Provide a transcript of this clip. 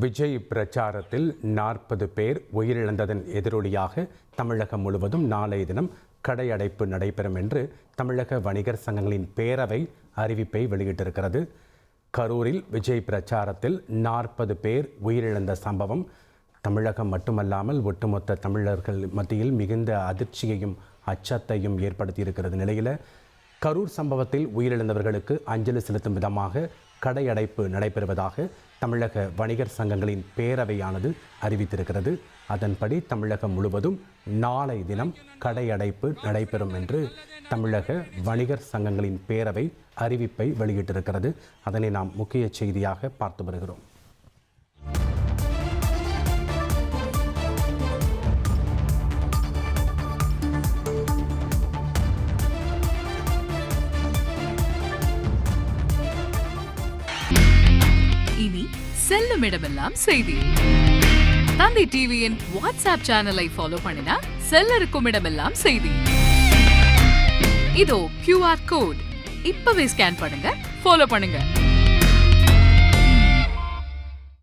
விஜய் பிரச்சாரத்தில் 40 பேர் உயிரிழந்ததன் எதிரொலியாக தமிழகம் முழுவதும் நாளைய தினம் கடையடைப்பு நடைபெறும் என்று தமிழக வணிகர் சங்கங்களின் பேரவை அறிவிப்பை வெளியிட்டிருக்கிறது. கரூரில் விஜய் பிரச்சாரத்தில் 40 பேர் உயிரிழந்த சம்பவம் தமிழகம் மட்டுமல்லாமல் ஒட்டுமொத்த தமிழர்கள் மத்தியில் மிகுந்த அதிர்ச்சியையும் அச்சத்தையும் ஏற்படுத்தியிருக்கிறது. நிலையில் கரூர் சம்பவத்தில் உயிரிழந்தவர்களுக்கு அஞ்சலி செலுத்தும் விதமாக கடையடைப்பு நடைபெறுவதாக தமிழக வணிகர் சங்கங்களின் பேரவையானது அறிவித்திருக்கிறது. அதன்படி தமிழகம் முழுவதும் நாளை தினம் கடையடைப்பு நடைபெறும் என்று தமிழக வணிகர் சங்கங்களின் பேரவை அறிவிப்பை வெளியிட்டிருக்கிறது. அதனை நாம் முக்கிய செய்தியாக பார்த்து வருகிறோம். இனி செல்லும் இடமெல்லாம் செய்தி. தந்தி டிவியின் வாட்ஸ்அப் சேனலை ஃபாலோ பண்ணினா செல்ல இருக்கும் இடமெல்லாம் செய்தி. இதோ QR கோட் இப்பவே ஸ்கேன் பண்ணுங்க, ஃபாலோ பண்ணுங்க.